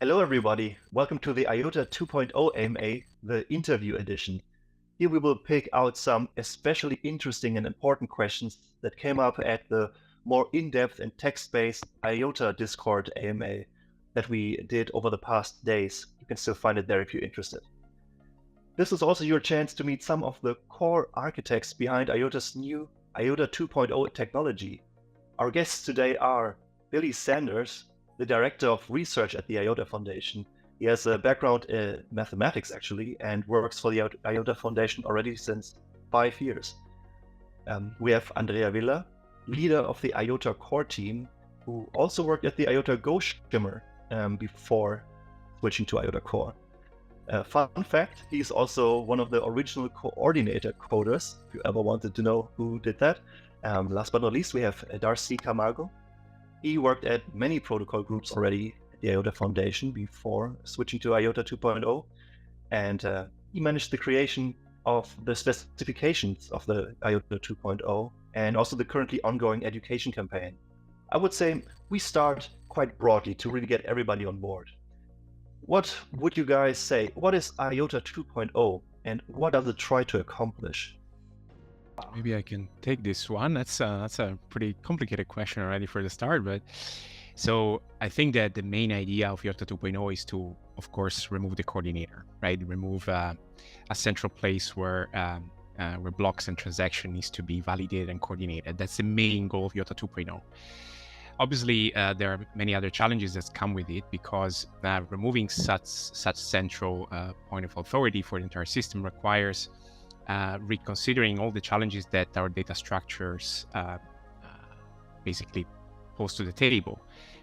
Hello, everybody. Welcome to the IOTA 2.0 AMA, the interview edition. Here we will pick out some especially interesting and important questions that came up at the more in-depth and text-based IOTA Discord AMA that we did over the past days. You can still find it there if you're interested. This is also your chance to meet some of the core architects behind IOTA's new IOTA 2.0 technology. Our guests today are Billy Sanders, the Director of Research at the IOTA Foundation. He has a background in mathematics, actually, and works for the IOTA Foundation already since 5 years. We have Andrea Villa, leader of the IOTA core team, who also worked at the IOTA Go Shimmer before switching to IOTA core. Fun fact, he's also one of the original coordinator coders, if you ever wanted to know who did that. Last but not least, we have Darcy Camargo. He worked at many protocol groups already at the IOTA Foundation before switching to IOTA 2.0, and he managed the creation of the specifications of the IOTA 2.0 and also the currently ongoing education campaign. I would say we start quite broadly to really get everybody on board. What would you guys say? What is IOTA 2.0 and what does it try to accomplish? Maybe I can take this one. That's a pretty complicated question already for the start, but so I think that the main idea of IOTA 2.0 is to, of course, remove the coordinator, right? Remove a central place where blocks and transaction needs to be validated and coordinated. That's the main goal of IOTA 2.0. Obviously, there are many other challenges that come with it because removing such central point of authority for the entire system requires reconsidering all the challenges that our data structures basically pose to the table.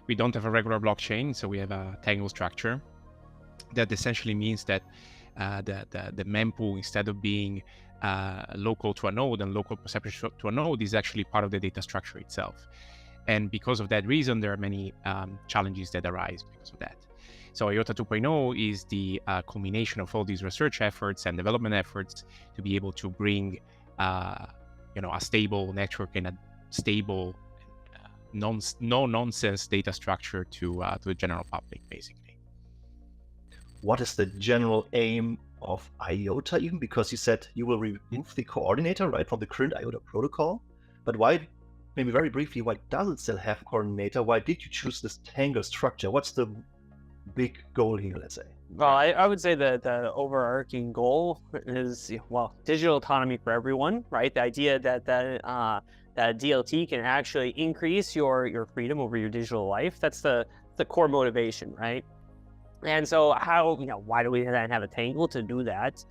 We don't have a regular blockchain, so we have a Tangle structure. That essentially means that the mempool, instead of being local to a node and local perception to a node, is actually part of the data structure itself. And because of that reason, there are many challenges that arise because of that. So IOTA 2.0 is the culmination of all these research efforts and development efforts to be able to bring, a stable network and a stable, no-nonsense data structure to the general public, basically. What is the general aim of IOTA even? Because you said you will remove the coordinator, right, from the current IOTA protocol. But why, maybe very briefly, why does it still have a coordinator? Why did you choose this Tangle structure? What's the big goal here, let's say? Well, I would say that the overarching goal is, digital autonomy for everyone, right? The idea that DLT can actually increase your freedom over your digital life. That's the core motivation, right? And so why do we then have a Tangle to do that?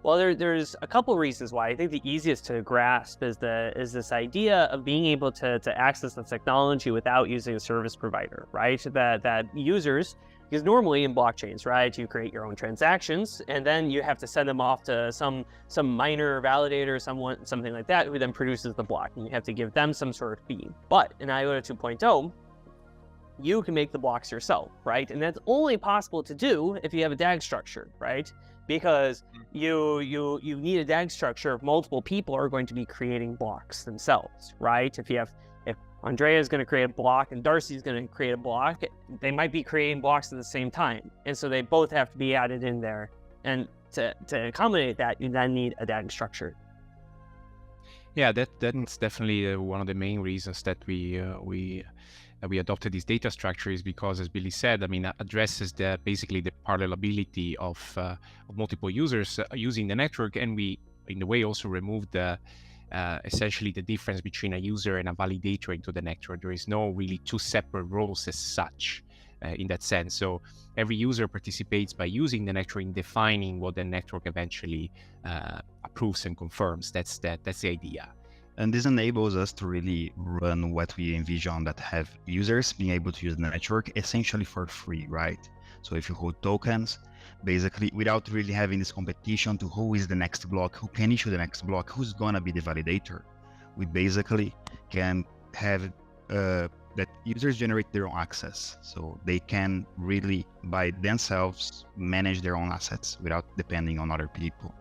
Well, there's a couple of reasons why. I think the easiest to grasp is this idea of being able to access the technology without using a service provider, right? That users, because normally in blockchains, right, you create your own transactions and then you have to send them off to some minor validator, something like that, who then produces the block, and you have to give them some sort of fee. But in IOTA 2.0, you can make the blocks yourself, right? And that's only possible to do if you have a DAG structure, right? Because you need a DAG structure if multiple people are going to be creating blocks themselves, right? If Andrea is going to create a block and Darcy is going to create a block, they might be creating blocks at the same time, and so they both have to be added in there. And to accommodate that, you then need a DAG structure. Yeah, that's definitely one of the main reasons that we adopted this data structure, is because, as Billy said, addresses basically the parallelability of multiple users using the network, and we, in a way, also removed essentially the difference between a user and a validator into the network. There is no really two separate roles as such in that sense. So every user participates by using the network in defining what the network eventually approves and confirms. That's the idea. And this enables us to really run what we envision, that have users being able to use the network essentially for free, right? So if you hold tokens, basically without really having this competition to who is the next block, who can issue the next block, who's gonna be the validator, we basically can have that users generate their own access. So they can really by themselves manage their own assets without depending on other people.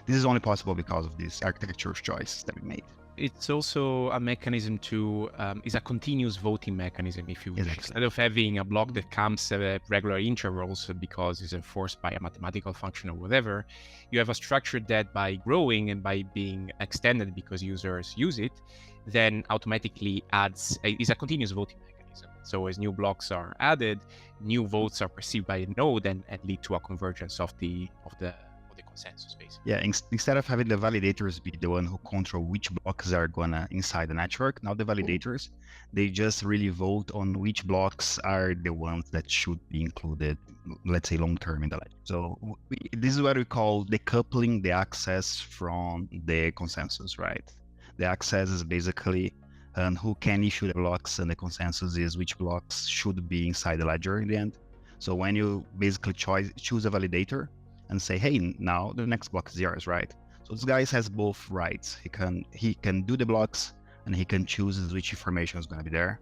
This is only possible because of this architecture choice that we made. It's also a mechanism to, is a continuous voting mechanism, if you wish. Exactly. Instead of having a block that comes at regular intervals because it's enforced by a mathematical function or whatever, you have a structure that by growing and by being extended because users use it, then automatically is a continuous voting mechanism. So as new blocks are added, new votes are perceived by a node and lead to a convergence of the consensus, basically. Yeah, instead of having the validators be the one who control which blocks are gonna inside the network, now the validators, they just really vote on which blocks are the ones that should be included, let's say long-term in the ledger. So this is what we call decoupling the access from the consensus, right? The access is basically who can issue the blocks, and the consensus is which blocks should be inside the ledger in the end. So when you basically choose a validator, and say, hey, now the next block is yours, right? So this guy has both rights. He can do the blocks, and he can choose which information is going to be there.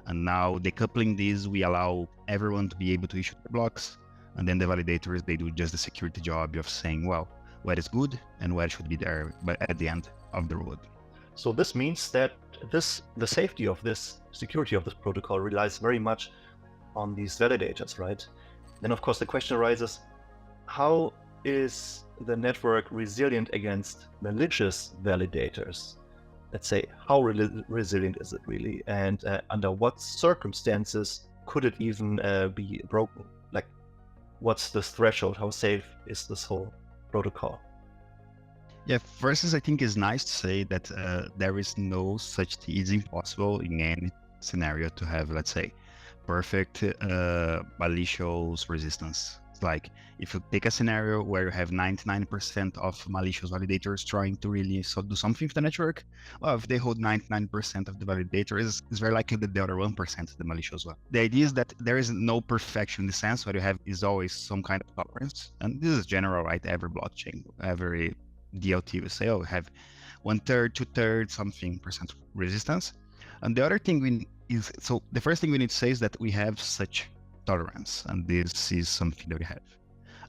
And now decoupling these, we allow everyone to be able to issue the blocks, and then the validators, they do just the security job of saying, well, what is good and what should be there, but at the end of the road. So this means that the safety of this, security of this protocol relies very much on these validators, right? Then of course the question arises, how is the network resilient against malicious validators? Let's say, how resilient is it really? And under what circumstances could it even be broken? Like, what's the threshold? How safe is this whole protocol? Yeah, first, I think it's nice to say that there is no such thing. It's impossible in any scenario to have, let's say, perfect malicious resistance. Like if you take a scenario where you have 99% of malicious validators trying to really do something with the network, well, if they hold 99% of the validators, it's very likely that the other 1% is the malicious one. The idea is that there is no perfection in the sense. What you have is always some kind of tolerance. And this is general, right? Every blockchain, every DLT will say, oh, we have 1/3, 2/3, something percent resistance. And the other thing so the first thing we need to say is that we have such tolerance, and this is something that we have.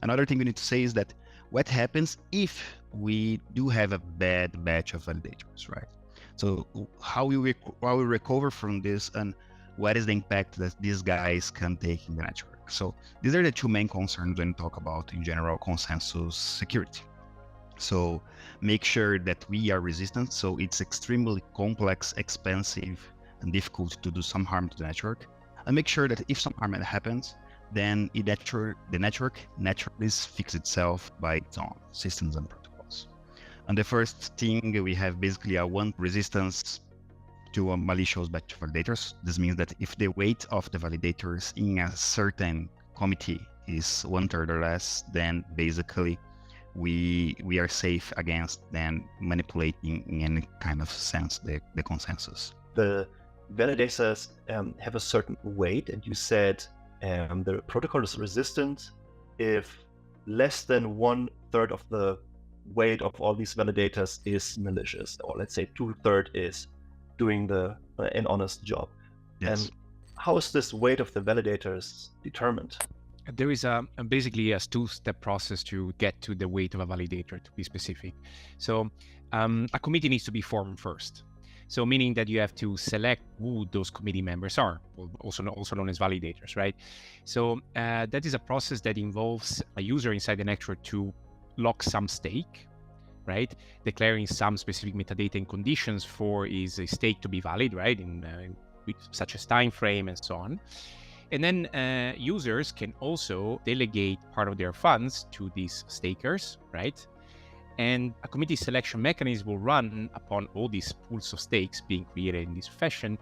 Another thing we need to say is that what happens if we do have a bad batch of validators, right? So how we recover from this, and what is the impact that these guys can take in the network? So these are the two main concerns when we talk about, in general, consensus security. So make sure that we are resistant. So it's extremely complex, expensive, and difficult to do some harm to the network. And make sure that if some harm happens, then the network naturally fixes itself by its own systems and protocols. And the first thing, we have basically a one resistance to a malicious batch of validators. This means that if the weight of the validators in a certain committee is 1/3 or less, then basically we are safe against them manipulating in any kind of sense the consensus. The validators have a certain weight, and you said the protocol is resistant if less than 1/3 of the weight of all these validators is malicious, or let's say 2/3 is doing an honest job. Yes. And how is this weight of the validators determined? There is basically a two-step process to get to the weight of a validator, to be specific. So a committee needs to be formed first. So meaning that you have to select who those committee members are, also known as validators, right? So that is a process that involves a user inside the network to lock some stake, right? Declaring some specific metadata and conditions for is a stake to be valid, right? Such as time frame and so on. And then users can also delegate part of their funds to these stakers, right? And a committee selection mechanism will run upon all these pools of stakes being created in this fashion.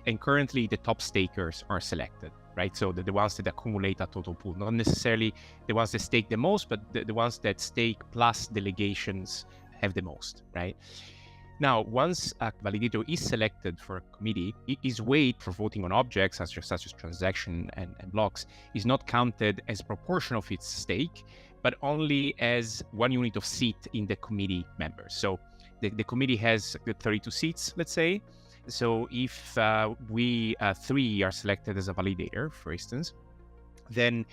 And currently the top stakers are selected, right? So the ones that accumulate a total pool, not necessarily the ones that stake the most, but the ones that stake plus delegations have the most, right? Now, once a validator is selected for a committee, his weight for voting on objects, such as transaction and blocks, is not counted as a proportion of its stake, but only as one unit of seat in the committee members. So the committee has 32 seats, let's say. So if we 3 are selected as a validator, for instance, then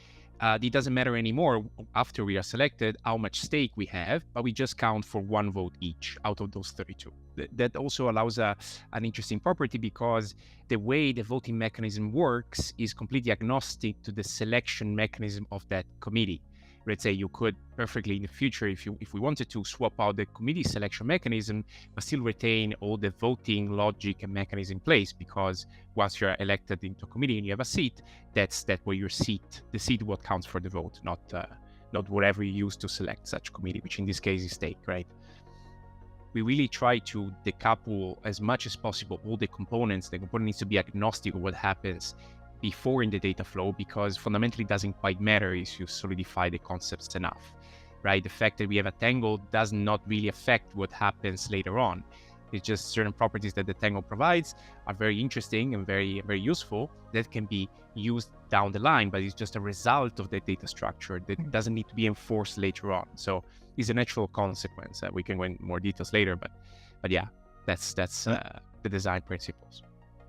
it doesn't matter anymore after we are selected how much stake we have, but we just count for 1 vote each out of those 32. That also allows an interesting property, because the way the voting mechanism works is completely agnostic to the selection mechanism of that committee. Let's say you could perfectly in the future, if we wanted to, swap out the committee selection mechanism, but still retain all the voting logic and mechanism in place, because once you're elected into a committee and you have a seat, that's where your seat, the seat what counts for the vote, not whatever you use to select such committee, which in this case is stake, right? We really try to decouple as much as possible all the components. The component needs to be agnostic of what happens before in the data flow, because fundamentally it doesn't quite matter if you solidify the concepts enough, right? The fact that we have a Tangle does not really affect what happens later on. It's just certain properties that the Tangle provides are very interesting and very, very useful that can be used down the line, but it's just a result of the data structure that doesn't need to be enforced later on. So it's a natural consequence. We can go into more details later, but yeah, that's the design principles.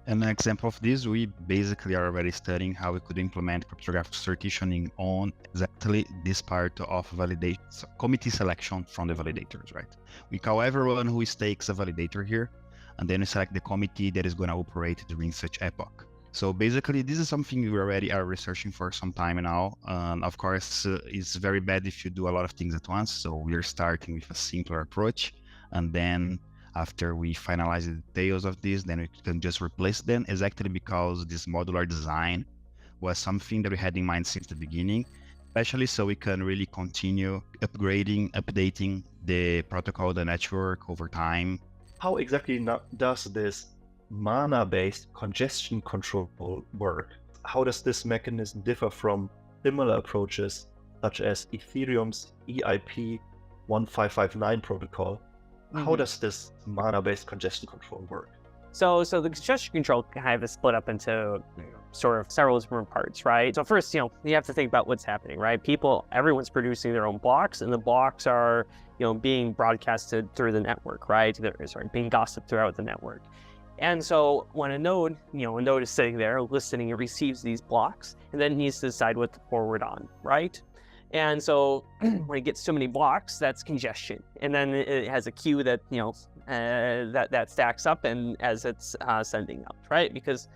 An example of this, we basically are already studying how we could implement cryptographic partitioning on exactly this part of validation, committee selection from the validators, right? We call everyone who stakes a validator here, and then we select the committee that is going to operate during such epoch. So basically, this is something we already are researching for some time now. Of course, it's very bad if you do a lot of things at once. So we are starting with a simpler approach, and then after we finalize the details of this, then we can just replace them, exactly because this modular design was something that we had in mind since the beginning, especially so we can really continue upgrading, updating the protocol, the network over time. How exactly does this Manabased congestion control work? How does this mechanism differ from similar approaches such as Ethereum's EIP 1559 protocol? How does this Manabased congestion control work? So the congestion control kind of is split up into sort of several different parts, right? So first, you have to think about what's happening, right? Everyone's producing their own blocks, and the blocks are, being broadcasted through the network, right? Being gossiped throughout the network. And so when a node is sitting there listening, it receives these blocks, and then it needs to decide what to forward on, right? And so when it gets too many blocks, that's congestion. And then it has a queue that, that stacks up and as it's sending out, right? Because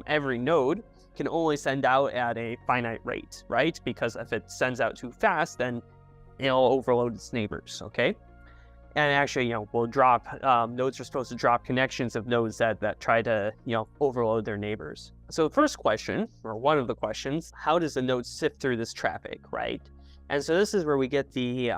every node can only send out at a finite rate, right? Because if it sends out too fast, then it'll overload its neighbors, okay? And actually, we'll drop, nodes are supposed to drop connections of nodes that try to, overload their neighbors. So the first question, or one of the questions, how does the node sift through this traffic, right? And so this is where we get the,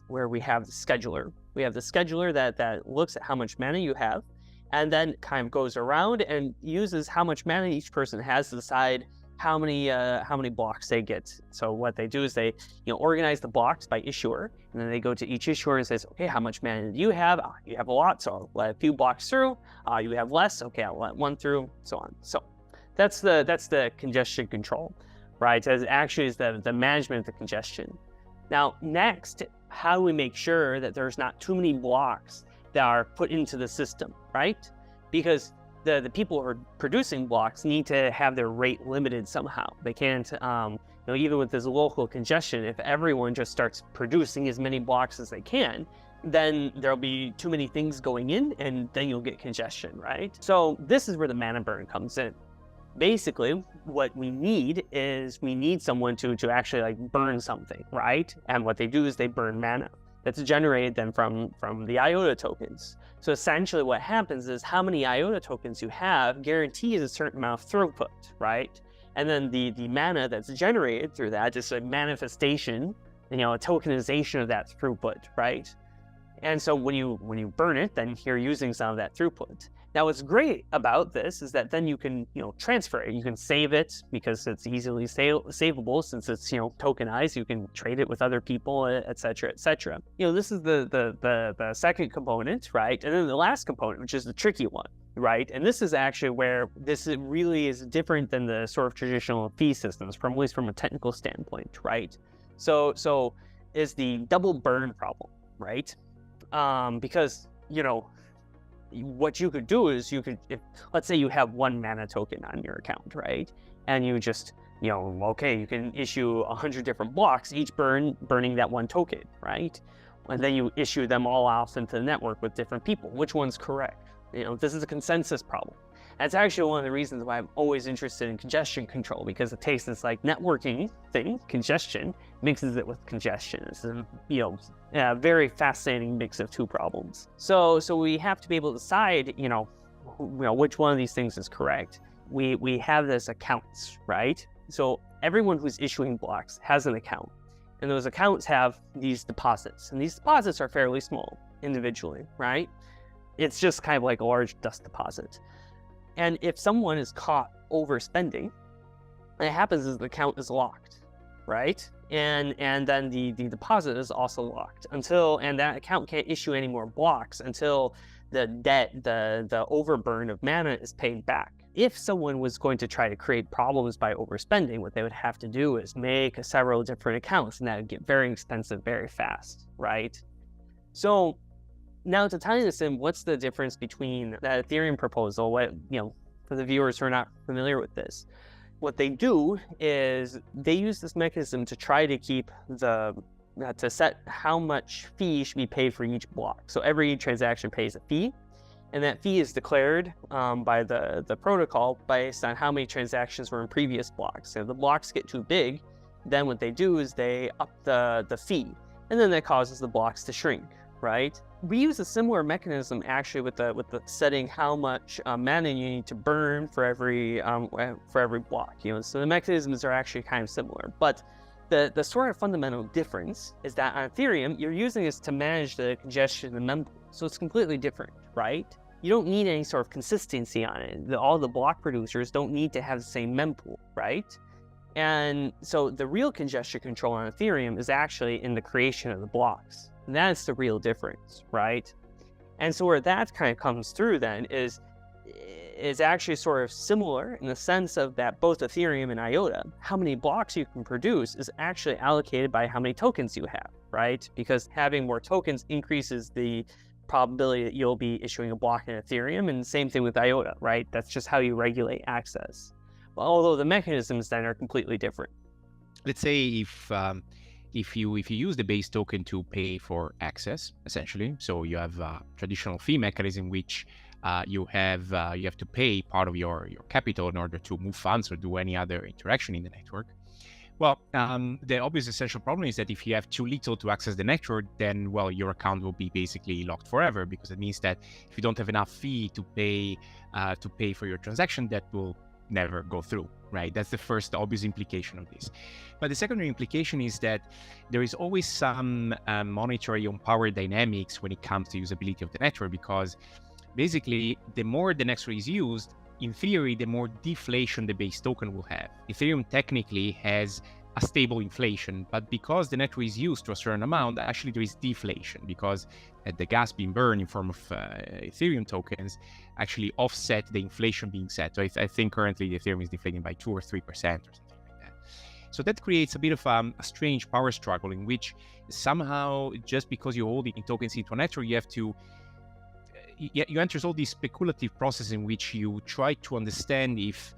where we have the scheduler. We have the scheduler that looks at how much mana you have, and then kind of goes around and uses how much mana each person has to decide how many blocks they get. So what they do is they organize the blocks by issuer, and then they go to each issuer and says, okay, how much mana do you have? You have a lot, so I'll let a few blocks through. You have less, okay, I'll let one through, so on. So that's the congestion control, right? As actually is the management of the congestion. Now next, how do we make sure that there's not too many blocks that are put into the system, right? Because the people who are producing blocks need to have their rate limited somehow. They can't, even with this local congestion, if everyone just starts producing as many blocks as they can, then there'll be too many things going in, and then you'll get congestion, right? So this is where the mana burn comes in. Basically, what we need is someone to actually burn something, right? And what they do is they burn mana that's generated then from the IOTA tokens. So essentially what happens is how many IOTA tokens you have guarantees a certain amount of throughput, right? And then the mana that's generated through that is a manifestation, a tokenization of that throughput, right? And so when you burn it, then you're using some of that throughput. Now what's great about this is that then you can transfer it. You can save it because it's easily savable since it's tokenized. You can trade it with other people, etc., etc. This is the second component, right? And then the last component, which is the tricky one, right? And this is actually where this really is different than the sort of traditional fee systems, at least from a technical standpoint, right? So is the double burn problem, right? Because what you could do is if let's say you have one mana token on your account, right? And you just okay, you can issue 100 different blocks, each burning that one token, right? And then you issue them all off into the network with different people. Which one's correct? This is a consensus problem. That's actually one of the reasons why I'm always interested in congestion control, because it takes this like networking thing, congestion, mixes it with congestion. It's a very fascinating mix of two problems. So we have to be able to decide, which one of these things is correct. We have this accounts, right? So everyone who's issuing blocks has an account, and those accounts have these deposits, and these deposits are fairly small individually, right? It's just kind of like a large dust deposit. And if someone is caught overspending, what happens is the account is locked, right? And then the deposit is also locked and that account can't issue any more blocks until the debt, the overburn of mana is paid back. If someone was going to try to create problems by overspending, what they would have to do is make several different accounts, and that would get very expensive very fast, right? So now to tie this in, what's the difference between that Ethereum proposal? For the viewers who are not familiar with this, what they do is they use this mechanism to try to keep to set how much fee should be paid for each block. So every transaction pays a fee, and that fee is declared by the protocol based on how many transactions were in previous blocks. So if the blocks get too big, then what they do is they up the fee, and then that causes the blocks to shrink, right? We use a similar mechanism actually with the setting how much mana you need to burn for every block. So the mechanisms are actually kind of similar, but the sort of fundamental difference is that on Ethereum you're using this to manage the congestion in the mempool, so it's completely different, right? You don't need any sort of consistency on it. All the block producers don't need to have the same mempool, right? And so the real congestion control on Ethereum is actually in the creation of the blocks. And that's the real difference, right? And so where that kind of comes through then is actually sort of similar in the sense of that both Ethereum and IOTA, how many blocks you can produce is actually allocated by how many tokens you have, right? Because having more tokens increases the probability that you'll be issuing a block in Ethereum, and same thing with IOTA, right? That's just how you regulate access. Well, although the mechanisms then are completely different. Let's say if you use the base token to pay for access, essentially, so you have a traditional fee mechanism which you have to pay part of your capital in order to move funds or do any other interaction in the network. Well, the obvious essential problem is that if you have too little to access the network, then your account will be basically locked forever, because it means that if you don't have enough fee to pay for your transaction, that will never go through, right? That's the first obvious implication of this. But the secondary implication is that there is always some monetary on power dynamics when it comes to usability of the network, because basically the more the network is used, in theory, the more deflation the base token will have. Ethereum technically has a stable inflation, but because the network is used to a certain amount, actually there is deflation, because the gas being burned in form of Ethereum tokens actually offset the inflation being set. So I think currently the Ethereum is deflating by 2 or 3% or something like that. So that creates a bit of a strange power struggle in which somehow, just because you're holding tokens into a network, you enter all these speculative process in which you try to understand if,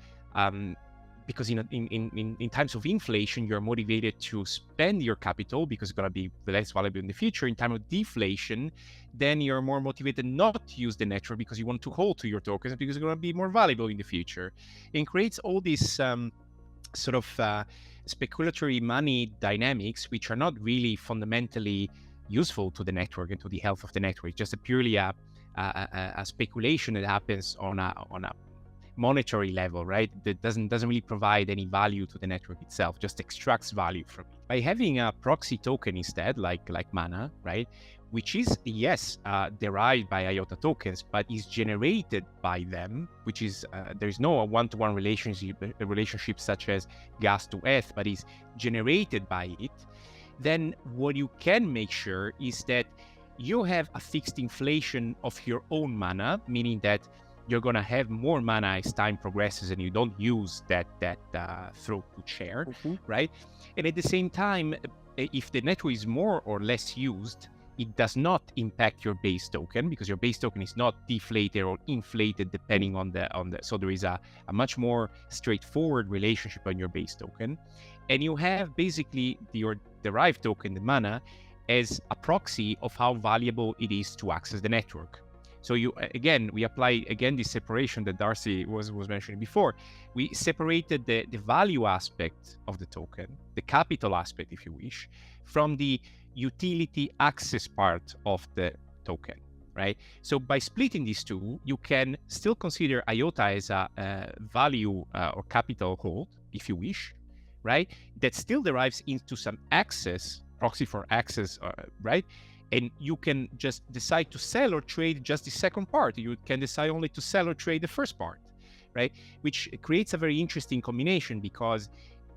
because in times of inflation, you're motivated to spend your capital because it's going to be less valuable in the future. In time of deflation, then you're more motivated not to use the network because you want to hold to your tokens because it's going to be more valuable in the future. It creates all these sort of speculatory money dynamics, which are not really fundamentally useful to the network and to the health of the network. Just purely a speculation that happens on a monetary level, right? That doesn't really provide any value to the network itself, just extracts value from it. By having a proxy token instead, like Mana, right, which is derived by IOTA tokens, but is generated by them, which is there's no one-to-one relationship such as gas to ETH, but is generated by it. Then what you can make sure is that you have a fixed inflation of your own mana, meaning that you're going to have more mana as time progresses and you don't use that throughput share, right? And at the same time, if the network is more or less used, it does not impact your base token, because your base token is not deflated or inflated depending on the so there is a much more straightforward relationship on your base token. And you have basically your derived token, the mana, as a proxy of how valuable it is to access the network. So we apply this separation that Darcy was mentioning before. We separated the value aspect of the token, the capital aspect, if you wish, from the utility access part of the token, right? So by splitting these two, you can still consider IOTA as a value or capital hold, if you wish, right? That still derives into some access, proxy for access, right? And you can just decide to sell or trade just the second part. You can decide only to sell or trade the first part, right? Which creates a very interesting combination, because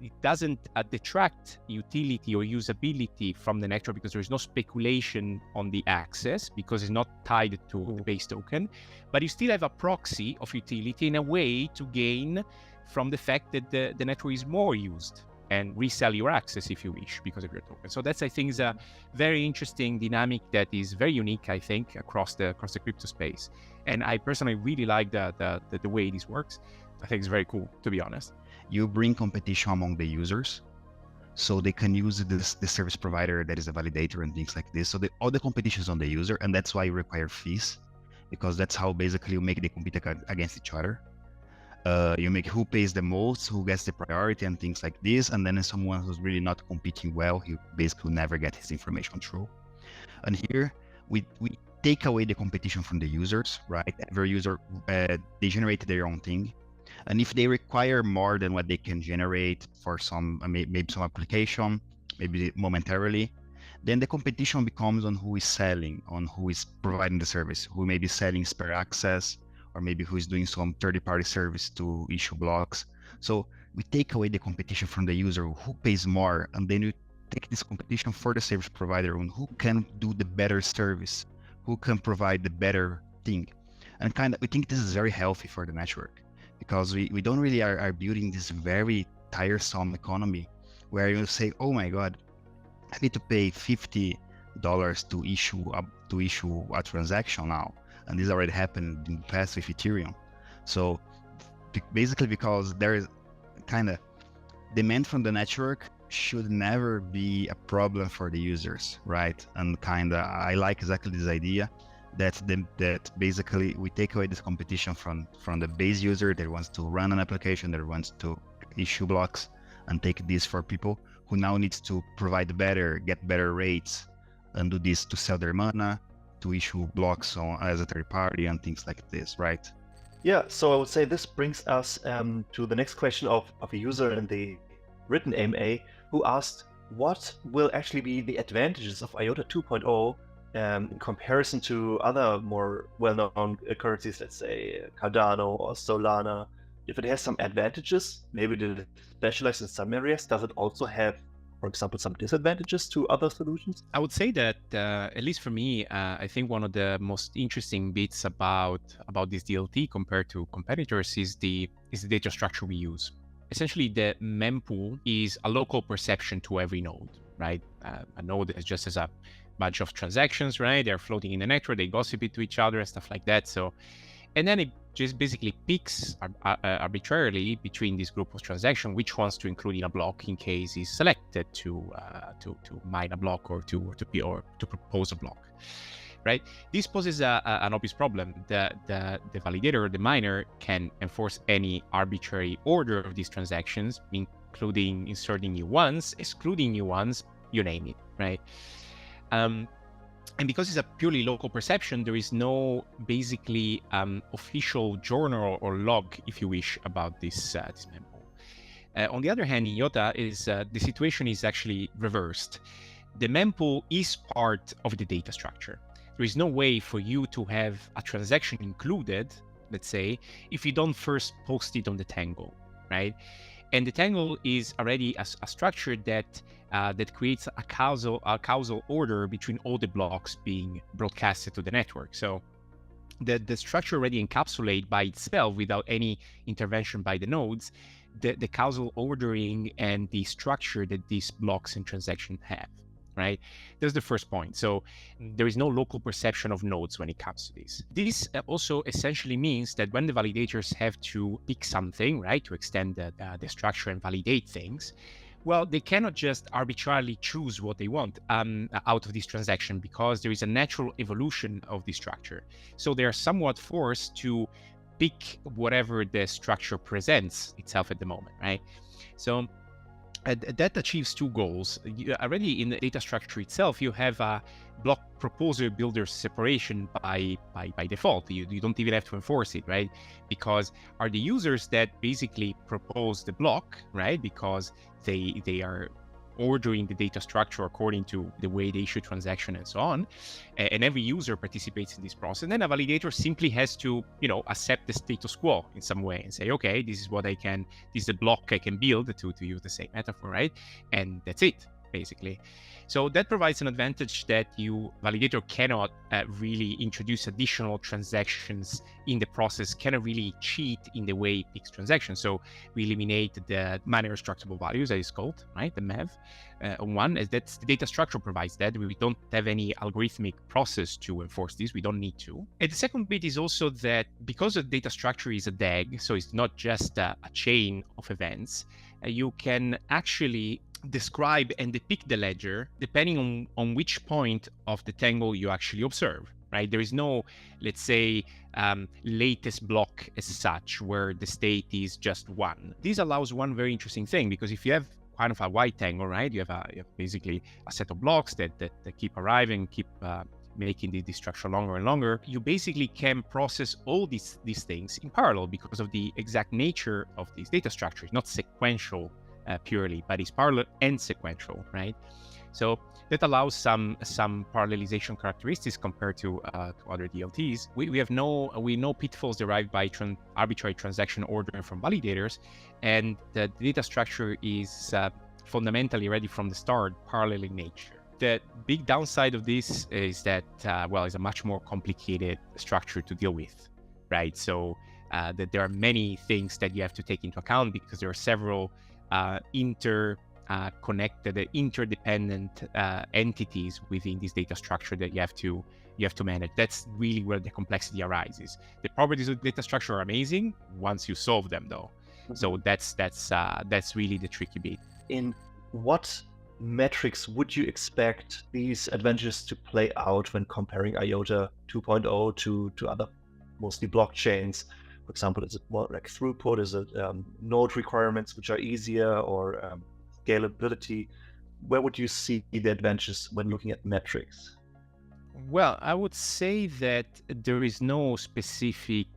it doesn't detract utility or usability from the network, because there is no speculation on the access, because it's not tied to the base token, but you still have a proxy of utility in a way to gain from the fact that the network is more used, and resell your access if you wish because of your token. So that's, I think, is a very interesting dynamic that is very unique, I think, across the crypto space. And I personally really like the way this works. I think it's very cool, to be honest. You bring competition among the users, so they can use the service provider that is a validator and things like this. So all the competition is on the user, and that's why you require fees, because that's how basically you make the compete against each other. You make who pays the most, who gets the priority and things like this. And then someone who's really not competing well, he basically never get his information through. And here we take away the competition from the users, right? Every user, they generate their own thing. And if they require more than what they can generate for some, maybe some application, maybe momentarily, then the competition becomes on who is selling, on who is providing the service, who may be selling spare access, or maybe who is doing some third-party service to issue blocks. So we take away the competition from the user, who pays more, and then you take this competition for the service provider on who can do the better service, who can provide the better thing. And we think this is very healthy for the network, because we don't really are building this very tiresome economy where you say, oh my God, I need to pay $50 to issue a transaction now. And this already happened in the past with Ethereum. So basically, because there is demand from the network should never be a problem for the users, right? And I like exactly this idea that basically we take away this competition from the base user that wants to run an application, that wants to issue blocks, and take this for people who now needs to provide get better rates, and do this to sell their mana, to issue blocks as a third party and things like this, right? Yeah, so I would say this brings us to the next question of a user in the written AMA who asked, what will actually be the advantages of IOTA 2.0 in comparison to other more well-known currencies, let's say Cardano or Solana? If it has some advantages, maybe it specializes in some areas, does it also have, for example, some disadvantages to other solutions? I would say that, at least for me, I think one of the most interesting bits about this DLT compared to competitors is the data structure we use. Essentially, the mempool is a local perception to every node, right? A node is just as a bunch of transactions, right? They're floating in the network, they gossip it to each other and stuff like that. So, and then it just basically picks arbitrarily between this group of transactions which ones to include in a block in case is selected to mine a block or to propose a block, right? This poses an obvious problem. The validator or the miner can enforce any arbitrary order of these transactions, including inserting new ones, excluding new ones, you name it, right? And because it's a purely local perception, there is no basically official journal or log, if you wish, about this mempool. On the other hand, in IOTA, the situation is actually reversed. The mempool is part of the data structure. There is no way for you to have a transaction included, let's say, if you don't first post it on the Tangle, right? And the Tangle is already a structure that creates a causal order between all the blocks being broadcasted to the network. So the structure already encapsulates by itself, without any intervention by the nodes, the causal ordering and the structure that these blocks and transactions have. right? That's the first point. So there is no local perception of nodes when it comes to this. This also essentially means that when the validators have to pick something, right, to extend the structure and validate things, well, they cannot just arbitrarily choose what they want out of this transaction, because there is a natural evolution of the structure. So they are somewhat forced to pick whatever the structure presents itself at the moment, right? So that achieves two goals. Already in the data structure itself, you have a block proposer builder separation by default. You don't even have to enforce it, right? Because are the users that basically propose the block, right? Because they are ordering the data structure according to the way they issue transaction and so on. And every user participates in this process. And then a validator simply has to, accept the status quo in some way and say, okay, this is the block I can build, to use the same metaphor, right? And that's it, basically. So that provides an advantage that validator cannot really introduce additional transactions in the process, cannot really cheat in the way it picks transactions. So we eliminate the minor structurable values, that is called, right? The MEV on one, as that's the data structure provides that. We don't have any algorithmic process to enforce this. We don't need to. And the second bit is also that because the data structure is a DAG, so it's not just a chain of events, you can actually describe and depict the ledger depending on which point of the Tangle you actually observe, right? There is no, let's say, latest block as such, where the state is just one. This allows one very interesting thing, because if you have kind of a wide Tangle, right, you have basically a set of blocks that keep arriving, keep making the structure longer and longer, you basically can process all these things in parallel because of the exact nature of this data structure. It's not sequential purely, but it's parallel and sequential, right? So that allows some parallelization characteristics compared to other DLTs. We have no pitfalls derived by arbitrary transaction ordering from validators, and the data structure is fundamentally ready from the start, parallel in nature. The big downside of this is that it's a much more complicated structure to deal with, right? So that there are many things that you have to take into account, because there are several interconnected, interdependent entities within this data structure that you have to manage. That's really where the complexity arises. The properties of the data structure are amazing once you solve them, though. Mm-hmm. So that's really the tricky bit. In what metrics would you expect these advantages to play out when comparing IOTA 2.0 to other mostly blockchains? For example, is it more like throughput? Is it node requirements which are easier, or scalability? Where would you see the advantages when looking at metrics? Well, I would say that there is no specific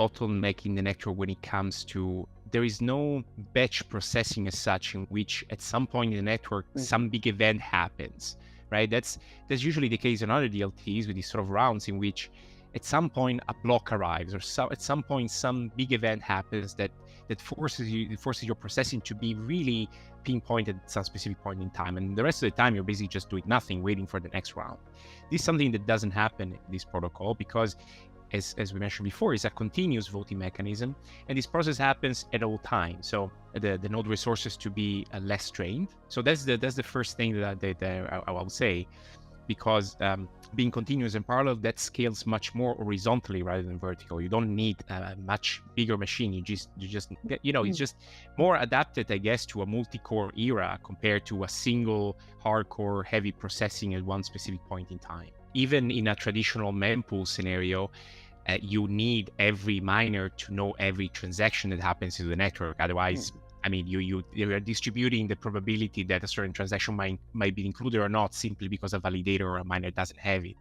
bottleneck in the network when it comes to, there is no batch processing as such, in which at some point in the network, some big event happens, right? That's usually the case in other DLTs with these sort of rounds in which at some point a block arrives, or at some point some big event happens that forces your processing to be really pinpointed at some specific point in time, and the rest of the time you're basically just doing nothing, waiting for the next round. This is something that doesn't happen in this protocol, because as we mentioned before, it's a continuous voting mechanism, and this process happens at all times. So the node resources to be less strained. So that's the first thing that I would say, because being continuous and parallel, that scales much more horizontally rather than vertical. You don't need a much bigger machine. You just it's just more adapted, I guess, to a multi-core era compared to a single hardcore heavy processing at one specific point in time. Even in a traditional mempool scenario, you need every miner to know every transaction that happens in the network. Otherwise, I mean, you are distributing the probability that a certain transaction might be included or not simply because a validator or a miner doesn't have it.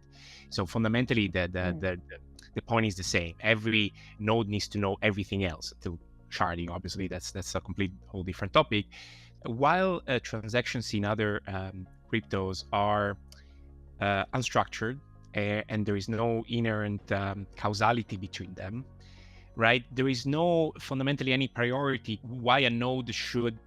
So fundamentally, the point is the same. Every node needs to know everything else. To sharding, obviously, that's a complete whole different topic. While transactions in other cryptos are unstructured, and there is no inherent causality between them, right? There is no fundamentally any priority why a node should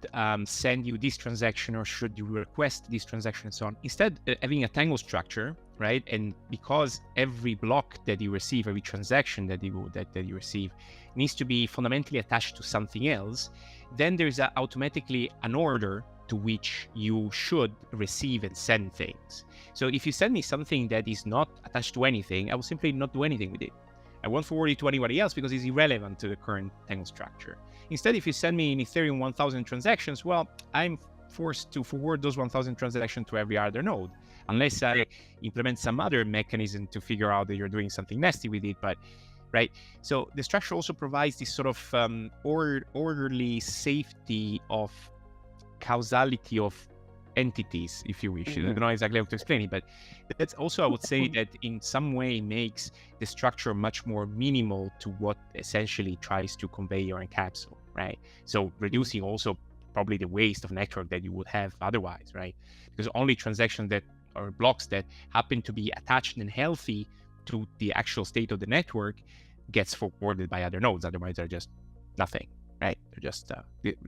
send you this transaction or should you request this transaction and so on. Instead, having a Tangle structure, right? And because every block that you receive, every transaction that you receive needs to be fundamentally attached to something else, then there's automatically an order to which you should receive and send things. So if you send me something that is not attached to anything, I will simply not do anything with it. I won't forward it to anybody else because it's irrelevant to the current Tangle structure. Instead, if you send me in Ethereum 1000 transactions, well, I'm forced to forward those 1000 transactions to every other node, unless I implement some other mechanism to figure out that you're doing something nasty with it. But right, so the structure also provides this sort of orderly safety of causality of entities, if you wish. I don't know exactly how to explain it, but that's also, I would say, that in some way makes the structure much more minimal to what essentially tries to convey or encapsulate, right? So reducing also probably the waste of network that you would have otherwise, right? Because only transactions that or blocks that happen to be attached and healthy to the actual state of the network gets forwarded by other nodes. Otherwise, they're just nothing, right? They're just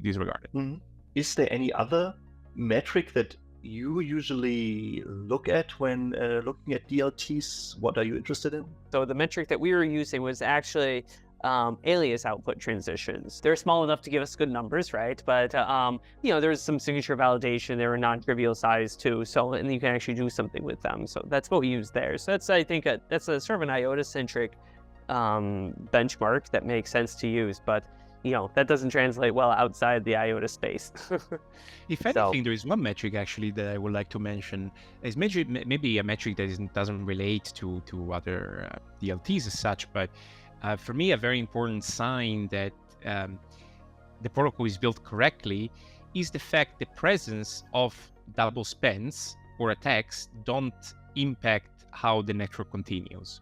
disregarded. Is there any other metric that you usually look at when looking at DLTs? What are you interested in? So the metric that we were using was actually alias output transitions. They're small enough to give us good numbers, right? But there's some signature validation. They were non-trivial size too, so and you can actually do something with them. So that's what we use there. So that's, I think, that's a sort of an IOTA-centric benchmark that makes sense to use, but that doesn't translate well outside the IOTA space. If anything, there is one metric actually that I would like to mention. Is maybe a metric that doesn't relate to other DLTs as such, but for me, a very important sign that the protocol is built correctly is the fact the presence of double spends or attacks don't impact how the network continues.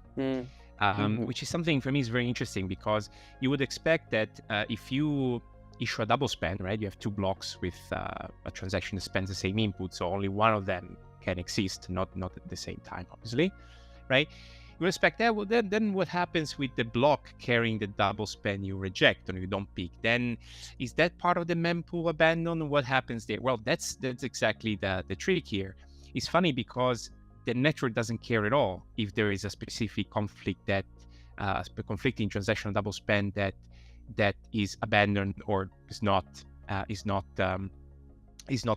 Which is something for me is very interesting, because you would expect that if you issue a double spend, right, you have two blocks with a transaction that spends the same input, so only one of them can exist, not at the same time, obviously, right? You would expect that. Well, then what happens with the block carrying the double spend you reject or you don't pick? Then is that part of the mempool abandoned? What happens there? Well, that's exactly the trick here. It's funny because the network doesn't care at all if there is a specific conflict that conflicting transaction double spend that is abandoned or is not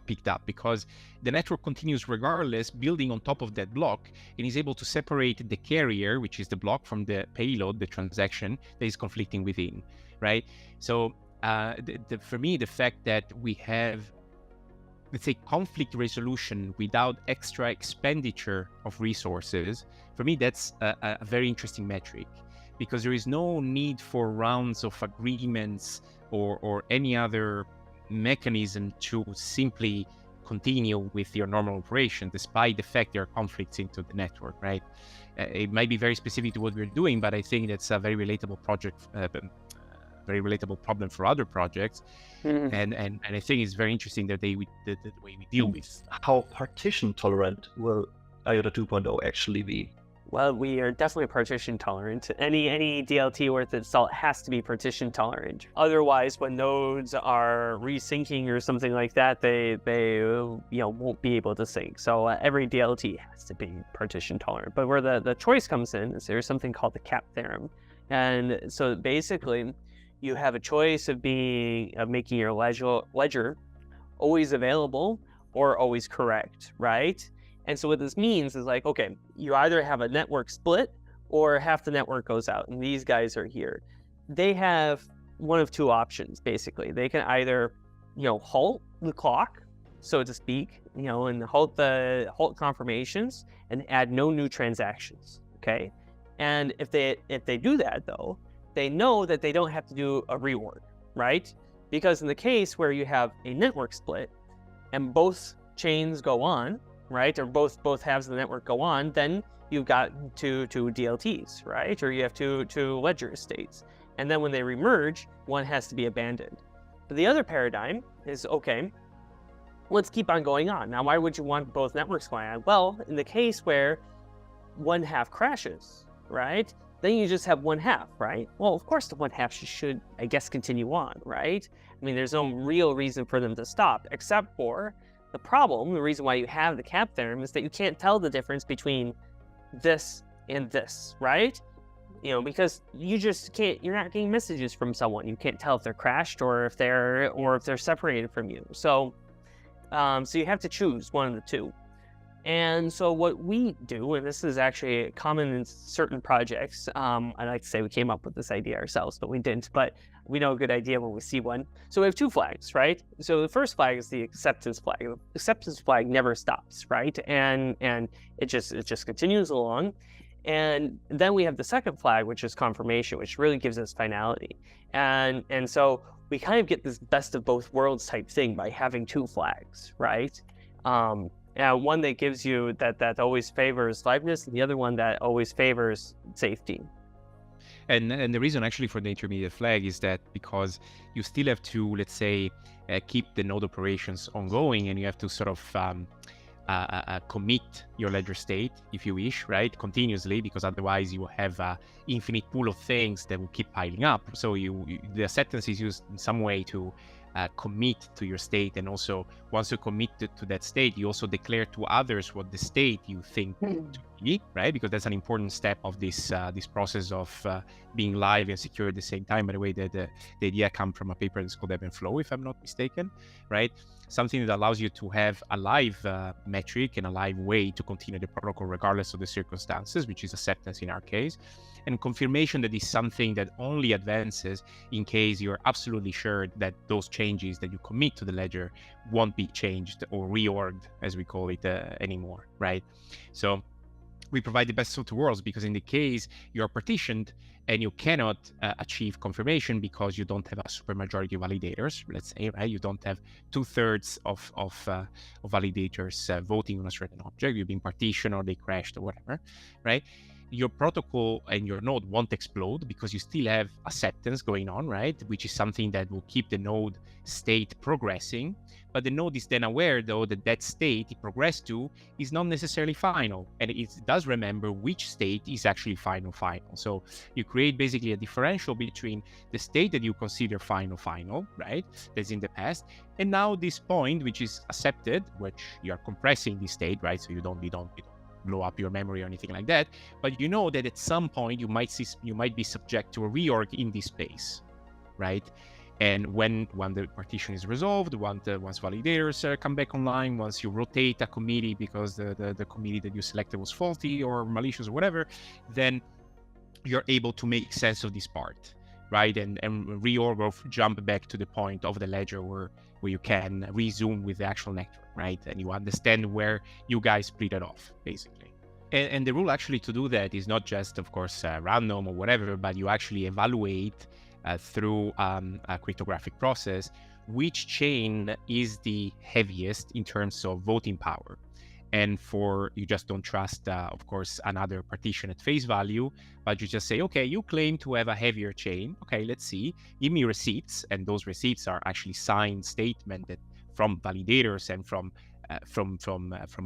picked up, because the network continues regardless, building on top of that block, and is able to separate the carrier, which is the block, from the payload, the transaction that is conflicting within, right? So for me, the fact that we have, let's say, conflict resolution without extra expenditure of resources, for me, that's a very interesting metric, because there is no need for rounds of agreements or any other mechanism to simply continue with your normal operation, despite the fact there are conflicts into the network, right? It might be very specific to what we're doing, but I think that's a very relatable project, very relatable problem for other projects. And I think it's very interesting that the way we deal with. How partition tolerant will IOTA 2.0 actually be? Well, we are definitely partition tolerant. Any DLT worth its salt has to be partition tolerant. Otherwise, when nodes are resyncing or something like that, they won't be able to sync. So every DLT has to be partition tolerant. But where the choice comes in is there's something called the cap theorem. And so basically, you have a choice of making your ledger always available or always correct, right? And so what this means is like, okay, you either have a network split or half the network goes out, and these guys are here. They have one of two options, basically. They can either, halt the clock, so to speak, and halt confirmations and add no new transactions, okay? And if they do that, though, they know that they don't have to do a reorg, right? Because in the case where you have a network split and both chains go on, right, or both halves of the network go on, then you've got two DLTs, right? Or you have two ledger states. And then when they remerge, one has to be abandoned. But the other paradigm is, okay, let's keep on going on. Now, why would you want both networks going on? Well, in the case where one half crashes, right, then you just have one half, right? Well, of course the one half should, I guess, continue on, right? I mean, there's no real reason for them to stop, except for the problem, the reason why you have the cap theorem, is that you can't tell the difference between this and this, right? Because you just can't, you're not getting messages from someone. You can't tell if they're crashed or if they're separated from you. So So you have to choose one of the two. And so what we do, and this is actually common in certain projects, I like to say we came up with this idea ourselves, but we didn't, but we know a good idea when we see one. So we have two flags, right? So the first flag is the acceptance flag. The acceptance flag never stops, right? And it just continues along. And then we have the second flag, which is confirmation, which really gives us finality. And so we kind of get this best of both worlds type thing by having two flags, right? One that gives you that always favors liveness, and the other one that always favors safety. And the reason actually for the intermediate flag is that because you still have to, let's say, keep the node operations ongoing, and you have to sort of commit your ledger state, if you wish, right, continuously, because otherwise you have an infinite pool of things that will keep piling up. So the acceptance is used in some way to commit to your state, and also once you commit to that state, you also declare to others what the state you think to be, right? Because that's an important step of this process of being live and secure at the same time. By the way, the idea comes from a paper that's called Ebb and Flow, if I'm not mistaken, right? Something that allows you to have a live metric and a live way to continue the protocol regardless of the circumstances, which is acceptance in our case. And confirmation that is something that only advances in case you're absolutely sure that those changes that you commit to the ledger won't be changed or reorged, as we call it, anymore, right? So we provide the best of two worlds, because in the case you're partitioned and you cannot achieve confirmation because you don't have a supermajority of validators, let's say, right? You don't have 2/3 of validators voting on a certain object. You've been partitioned or they crashed or whatever, right? Your protocol and your node won't explode because you still have acceptance going on, right? Which is something that will keep the node state progressing. But the node is then aware, though, that that state it progressed to is not necessarily final. And it does remember which state is actually final. So you create basically a differential between the state that you consider final, right? That's in the past. And now this point, which is accepted, which you are compressing this state, right? So you don't blow up your memory or anything like that, but you know that at some point you might be subject to a reorg in this space, right? And when the partition is resolved, once validators come back online, once you rotate a committee because the committee that you selected was faulty or malicious or whatever, then you're able to make sense of this part, right? And reorg or jump back to the point of the ledger where you can resume with the actual network, right? And you understand where you guys split it off, basically. And the rule actually to do that is not just, of course, random or whatever, but you actually evaluate through a cryptographic process which chain is the heaviest in terms of voting power. And you just don't trust, of course, another partition at face value, but you just say, okay, you claim to have a heavier chain. Okay, let's see. Give me receipts, and those receipts are actually signed statement that from validators and from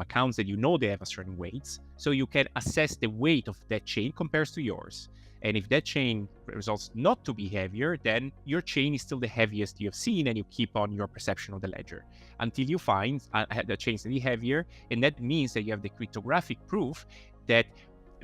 accounts that you know they have a certain weights. So you can assess the weight of that chain compares to yours. And if that chain results not to be heavier, then your chain is still the heaviest you have seen, and you keep on your perception of the ledger until you find the chains to be heavier. And that means that you have the cryptographic proof that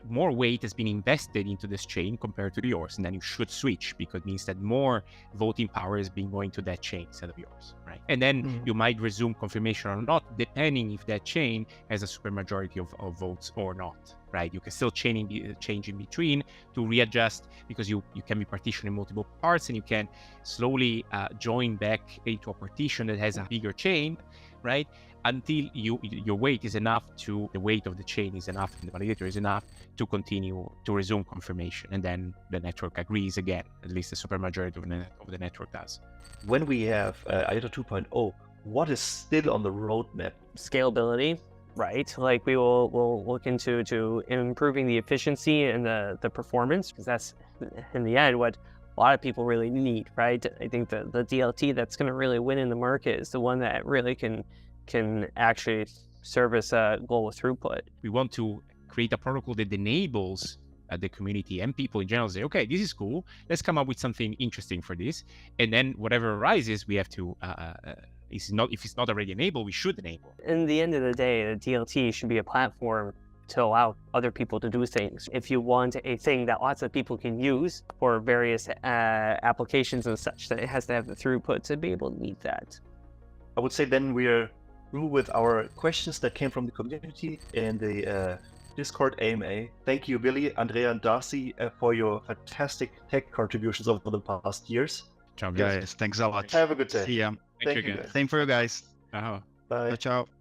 more weight has been invested into this chain compared to yours. And then you should switch, because it means that more voting power has been going to that chain instead of yours, right? And then you might resume confirmation or not, depending if that chain has a supermajority of votes or not, right? You can still change in between to readjust, because you can be partitioned in multiple parts, and you can slowly join back into a partition that has a bigger chain, right? Until your weight is enough the weight of the chain is enough, and the validator is enough to continue to resume confirmation. And then the network agrees again, at least the supermajority of the network does. When we have IOTA 2.0, what is still on the roadmap? Scalability, right? Like we'll look into improving the efficiency and the performance, because that's in the end what a lot of people really need, right? I think the DLT that's going to really win in the market is the one that really can actually service a global throughput. We want to create a protocol that enables the community and people in general say, okay, this is cool. Let's come up with something interesting for this. And then whatever arises, we have to, if it's not already enabled, we should enable. In the end of the day, the DLT should be a platform to allow other people to do things. If you want a thing that lots of people can use for various applications and such, that it has to have the throughput to be able to meet that. I would say then we're through with our questions that came from the community in the Discord AMA. Thank you, Billy, Andrea, and Darcy for your fantastic tech contributions over the past years. Ciao, Guys, thanks a lot. Have a good day. See ya. Thank you Thank you, again. guys. Same for you guys. Ciao. Bye. Ciao, ciao.